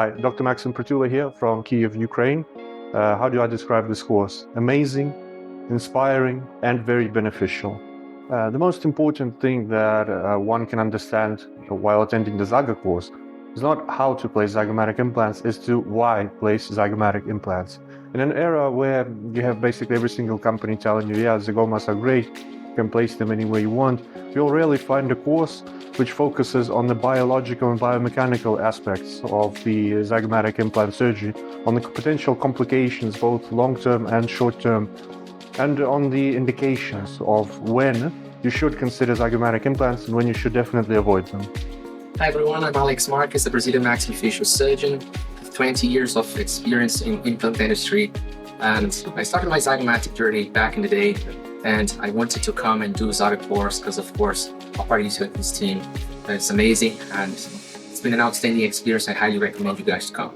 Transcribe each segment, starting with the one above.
Hi, Dr. Maxim Pritula here from Kyiv, Ukraine. How do I describe this course? Amazing, inspiring, and very beneficial. The most important thing that one can understand while attending the ZAGA course is not how to place zygomatic implants, is to why place zygomatic implants. In an era where you have basically every single company telling you, yeah, zygomas are great, you can place them any way you want, you'll rarely find a course which focuses on the biological and biomechanical aspects of the zygomatic implant surgery, on the potential complications, both long-term and short-term, and on the indications of when you should consider zygomatic implants and when you should definitely avoid them. Hi everyone, I'm Alex Marquez, a Brazilian maxillofacial surgeon with 20 years of experience in implant dentistry. And I started my zygomatic journey back in the day, and I wanted to come and do ZAGA course because, of course, Aparicio and his team. It's amazing, and it's been an outstanding experience. I highly recommend you guys to come.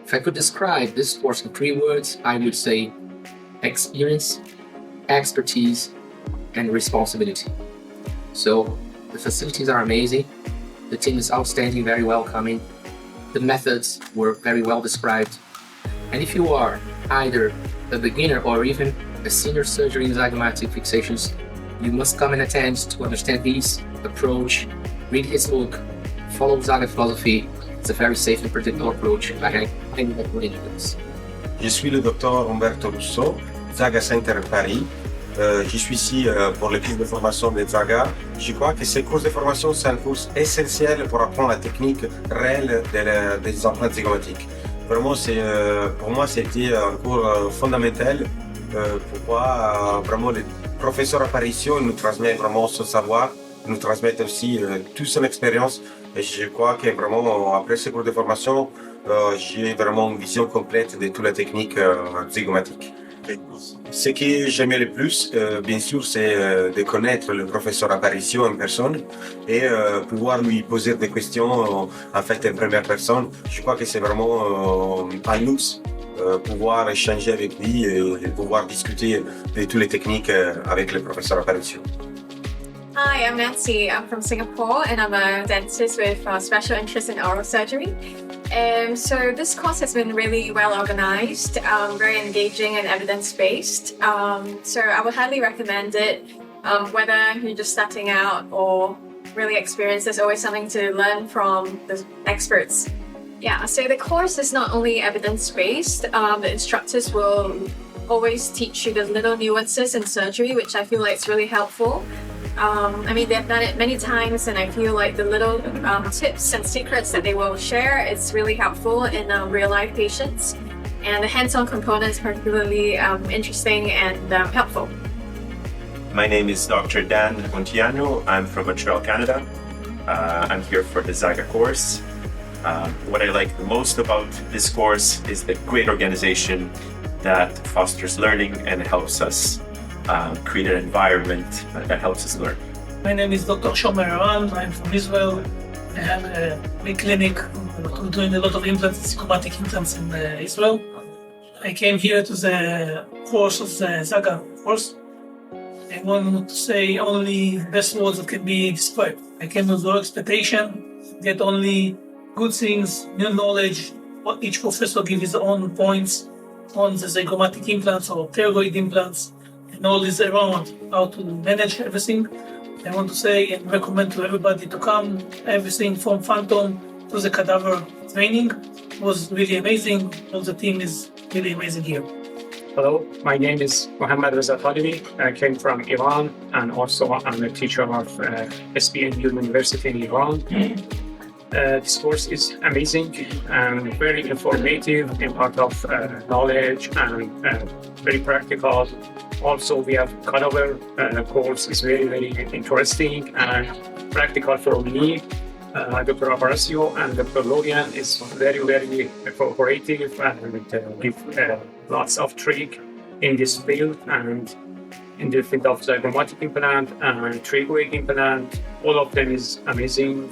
If I could describe this course in 3 words, I would say experience, expertise, and responsibility. So the facilities are amazing. The team is outstanding, very welcoming. The methods were very well described. And if you are either a beginner or even a senior surgeon in zygomatic fixations, you must come and attend to understand his approach, read his book, follow ZAGA philosophy. It's a very safe and predictable approach. I highly recommend this. Je suis le docteur Umberto Russo, ZAGA Center Paris. Je suis ici pour les cours de formation de ZAGA. Je crois que ces cours de formation, c'est un cours essentiel pour apprendre la technique réelle des implants zygomatiques. Vraiment, pour moi, c'était un cours fondamental. Pourquoi vraiment le professeur Aparicio nous transmet vraiment son savoir, nous transmet aussi toute son expérience. Et je crois que vraiment, après ce cours de formation, j'ai vraiment une vision complète de toute la technique zygomatiques. Ce que j'aimais le plus, bien sûr, c'est de connaître le professeur Aparicio en personne et pouvoir lui poser des questions en fait en première personne. Je crois que c'est vraiment un luxe pouvoir échanger avec lui et pouvoir discuter de toutes les techniques avec le professeur Aparicio. Hi, I'm Nancy. I'm from Singapore and I'm a dentist with special interest in oral surgery. So this course has been really well organized, very engaging and evidence-based. So I would highly recommend it, whether you're just starting out or really experienced. There's always something to learn from the experts. Yeah, so the course is not only evidence-based, the instructors will always teach you the little nuances in surgery, which I feel like it's really helpful. I mean, they've done it many times, and I feel like the little tips and secrets that they will share, it's really helpful in real-life patients. And the hands-on component is particularly interesting and helpful. My name is Dr. Dan Montiano. I'm from Montreal, Canada. I'm here for the ZAGA course. What I like the most about this course is the great organization that fosters learning and helps us create an environment that helps us learn. My name is Dr. Shomer Aran. I'm from Israel. I have a big clinic doing a lot of implants, zygomatic implants in Israel. I came here to the course of the ZAGA course. I want to say only the best words that can be described. I came with no expectation, get only good things, new knowledge. Each professor gives his own points on the zygomatic implants or pterygoid implants, and all this around how to manage everything. I want to say and recommend to everybody to come. Everything from Phantom to the cadaver training was really amazing. All the team is really amazing here. Hello, my name is Mohammad Reza Talimi. I came from Iran, and also I'm a teacher of SPNU University in Iran. This course is amazing and very informative in part of knowledge and very practical. Also, we have Cadaver course is very, very interesting and practical for me. Dr. Aparicio and Dr. Logan is very, very cooperative and give lots of trick in this field and in the field of zygomatic implant and pterygoid implant. All of them is amazing.